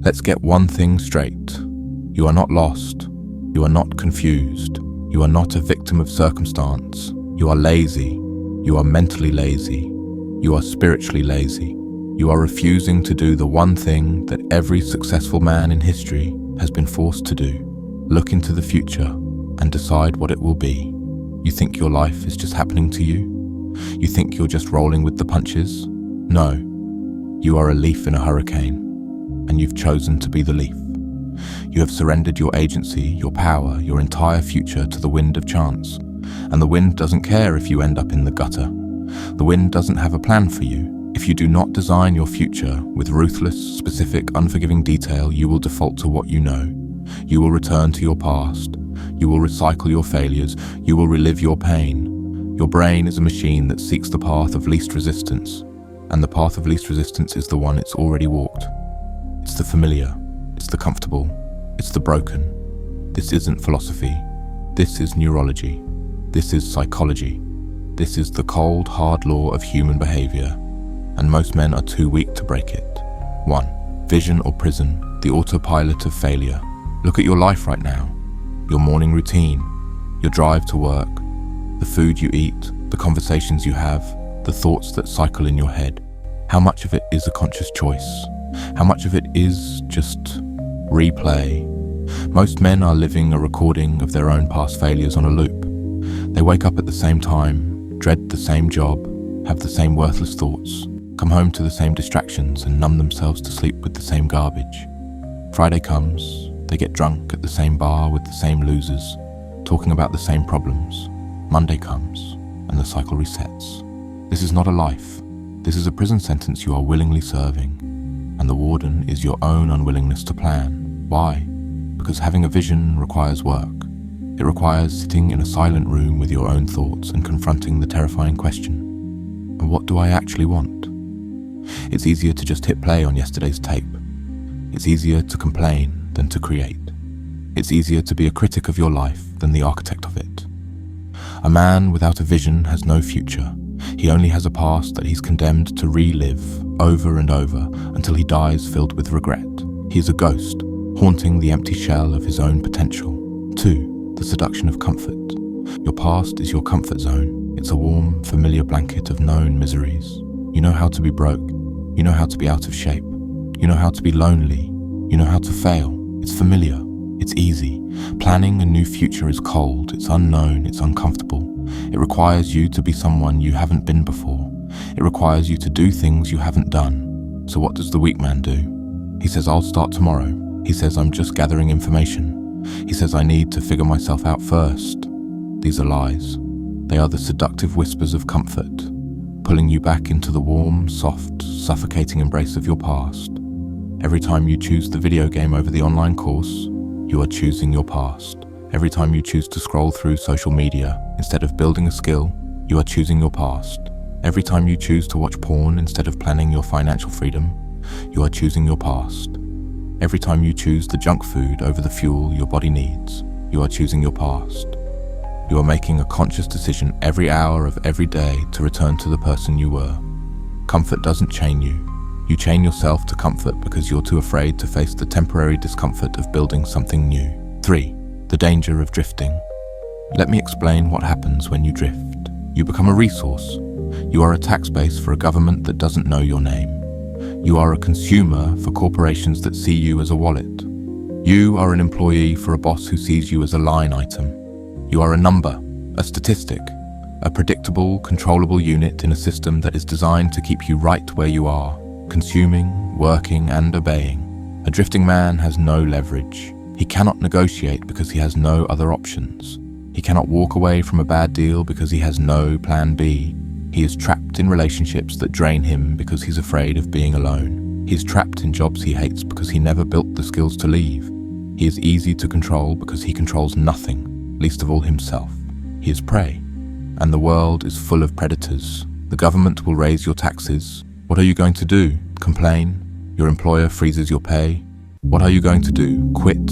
Let's get one thing straight. You are not lost. You are not confused. You are not a victim of circumstance. You are lazy. You are mentally lazy. You are spiritually lazy. You are refusing to do the one thing that every successful man in history has been forced to do. Look into the future and decide what it will be. You think your life is just happening to you? You think you're just rolling with the punches? No. You are a leaf in a hurricane, and you've chosen to be the leaf. You have surrendered your agency, your power, your entire future to the wind of chance. And the wind doesn't care if you end up in the gutter. The wind doesn't have a plan for you. If you do not design your future with ruthless, specific, unforgiving detail, you will default to what you know. You will return to your past. You will recycle your failures. You will relive your pain. Your brain is a machine that seeks the path of least resistance. And the path of least resistance is the one it's already walked. It's the familiar. It's the comfortable. It's the broken. This isn't philosophy. This is neurology. This is psychology. This is the cold, hard law of human behavior. And most men are too weak to break it. 1. Vision or prison, the autopilot of failure. Look at your life right now. Your morning routine, your drive to work, the food you eat, the conversations you have, the thoughts that cycle in your head. How much of it is a conscious choice? How much of it is just replay? Most men are living a recording of their own past failures on a loop. They wake up at the same time, dread the same job, have the same worthless thoughts, come home to the same distractions and numb themselves to sleep with the same garbage. Friday comes, they get drunk at the same bar with the same losers, talking about the same problems. Monday comes, and the cycle resets. This is not a life. This is a prison sentence you are willingly serving. And the warden is your own unwillingness to plan. Why? Because having a vision requires work. It requires sitting in a silent room with your own thoughts and confronting the terrifying question, and what do I actually want? It's easier to just hit play on yesterday's tape. It's easier to complain than to create. It's easier to be a critic of your life than the architect of it. A man without a vision has no future. He only has a past that he's condemned to relive over and over until he dies filled with regret. He is a ghost, haunting the empty shell of his own potential. 2. The seduction of comfort. Your past is your comfort zone. It's a warm, familiar blanket of known miseries. You know how to be broke. You know how to be out of shape. You know how to be lonely. You know how to fail. It's familiar. It's easy. Planning a new future is cold. It's unknown. It's uncomfortable. It requires you to be someone you haven't been before. It requires you to do things you haven't done. So what does the weak man do? He says, I'll start tomorrow. He says, I'm just gathering information. He says, I need to figure myself out first. These are lies. They are the seductive whispers of comfort, pulling you back into the warm, soft, suffocating embrace of your past. Every time you choose the video game over the online course, you are choosing your past. Every time you choose to scroll through social media instead of building a skill, you are choosing your past. Every time you choose to watch porn instead of planning your financial freedom, you are choosing your past. Every time you choose the junk food over the fuel your body needs, you are choosing your past. You are making a conscious decision every hour of every day to return to the person you were. Comfort doesn't chain you. You chain yourself to comfort because you're too afraid to face the temporary discomfort of building something new. 3. The danger of drifting. Let me explain what happens when you drift. You become a resource. You are a tax base for a government that doesn't know your name. You are a consumer for corporations that see you as a wallet. You are an employee for a boss who sees you as a line item. You are a number, a statistic, a predictable, controllable unit in a system that is designed to keep you right where you are, consuming, working, and obeying. A drifting man has no leverage. He cannot negotiate because he has no other options. He cannot walk away from a bad deal because he has no plan B. He is trapped in relationships that drain him because he's afraid of being alone. He is trapped in jobs he hates because he never built the skills to leave. He is easy to control because he controls nothing, least of all himself. He is prey, and the world is full of predators. The government will raise your taxes. What are you going to do? Complain? Your employer freezes your pay? What are you going to do? Quit?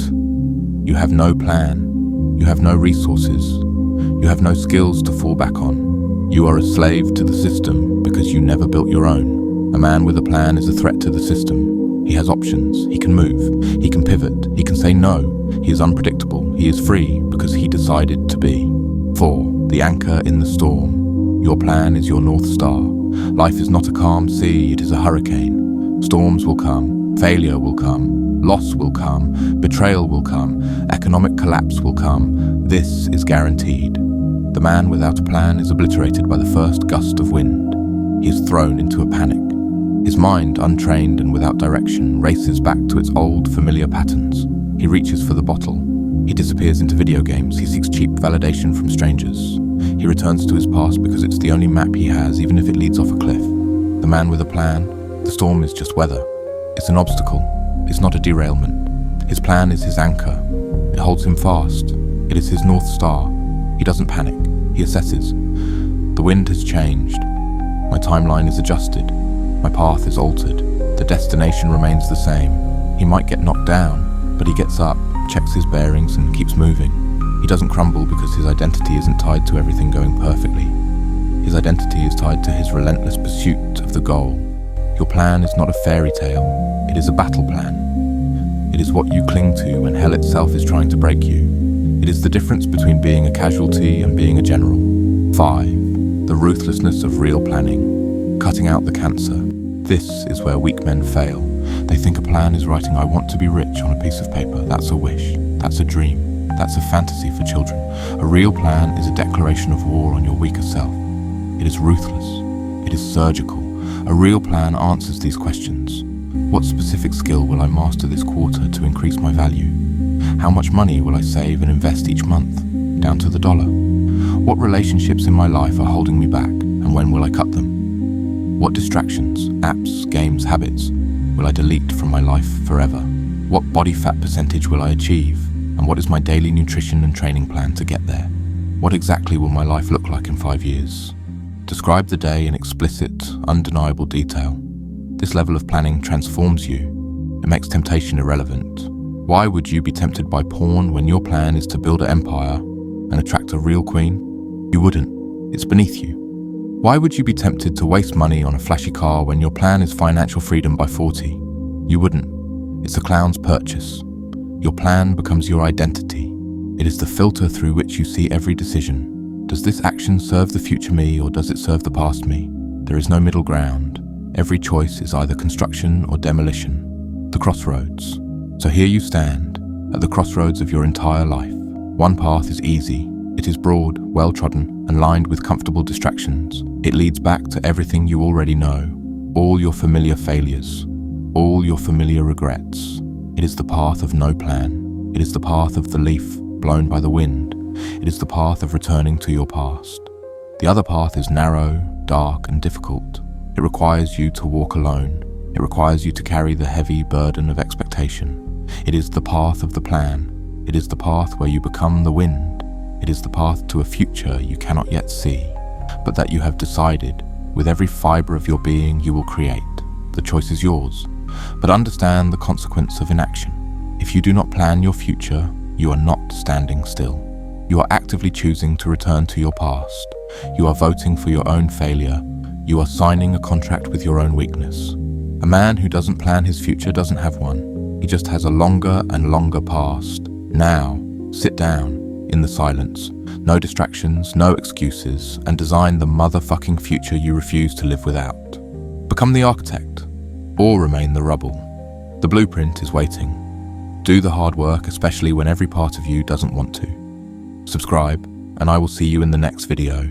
You have no plan. You have no resources. You have no skills to fall back on. You are a slave to the system because you never built your own. A man with a plan is a threat to the system. He has options. He can move. He can pivot. He can say no. He is unpredictable. He is free because he decided to be. 4. The anchor in the storm. Your plan is your North Star. Life is not a calm sea, it is a hurricane. Storms will come. Failure will come. Loss will come. Betrayal will come. Economic collapse will come. This is guaranteed. The man without a plan is obliterated by the first gust of wind. He is thrown into a panic. His mind, untrained and without direction, races back to its old, familiar patterns. He reaches for the bottle. He disappears into video games. He seeks cheap validation from strangers. He returns to his past because it's the only map he has, even if it leads off a cliff. The man with a plan, the storm is just weather. It's an obstacle. It's not a derailment. His plan is his anchor. It holds him fast. It is his North Star. He doesn't panic. He assesses. The wind has changed. My timeline is adjusted. My path is altered. The destination remains the same. He might get knocked down, but he gets up, checks his bearings, and keeps moving. He doesn't crumble because his identity isn't tied to everything going perfectly. His identity is tied to his relentless pursuit of the goal. Your plan is not a fairy tale. It is a battle plan. It is what you cling to when hell itself is trying to break you. It is the difference between being a casualty and being a general. 5. The ruthlessness of real planning. Cutting out the cancer. This is where weak men fail. They think a plan is writing "I want to be rich" on a piece of paper. That's a wish. That's a dream. That's a fantasy for children. A real plan is a declaration of war on your weaker self. It is ruthless. It is surgical. A real plan answers these questions. What specific skill will I master this quarter to increase my value? How much money will I save and invest each month, down to the dollar? What relationships in my life are holding me back, and when will I cut them? What distractions, apps, games, habits will I delete from my life forever? What body fat percentage will I achieve? And what is my daily nutrition and training plan to get there? What exactly will my life look like in 5 years? Describe the day in explicit, undeniable detail. This level of planning transforms you. It makes temptation irrelevant. Why would you be tempted by porn when your plan is to build an empire and attract a real queen? You wouldn't. It's beneath you. Why would you be tempted to waste money on a flashy car when your plan is financial freedom by 40? You wouldn't. It's a clown's purchase. Your plan becomes your identity. It is the filter through which you see every decision. Does this action serve the future me or does it serve the past me? There is no middle ground. Every choice is either construction or demolition. The crossroads. So here you stand, at the crossroads of your entire life. One path is easy. It is broad, well-trodden, and lined with comfortable distractions. It leads back to everything you already know, all your familiar failures, all your familiar regrets. It is the path of no plan. It is the path of the leaf blown by the wind. It is the path of returning to your past. The other path is narrow, dark, and difficult. It requires you to walk alone. It requires you to carry the heavy burden of expectation. It is the path of the plan. It is the path where you become the wind. It is the path to a future you cannot yet see, but that you have decided, with every fibre of your being, you will create. The choice is yours, but understand the consequence of inaction. If you do not plan your future, you are not standing still. You are actively choosing to return to your past. You are voting for your own failure. You are signing a contract with your own weakness. A man who doesn't plan his future doesn't have one. He just has a longer and longer past. Now, sit down. In the silence, no distractions, no excuses, and design the motherfucking future you refuse to live without. Become the architect, or remain the rubble. The blueprint is waiting. Do the hard work, especially when every part of you doesn't want to. Subscribe, and I will see you in the next video.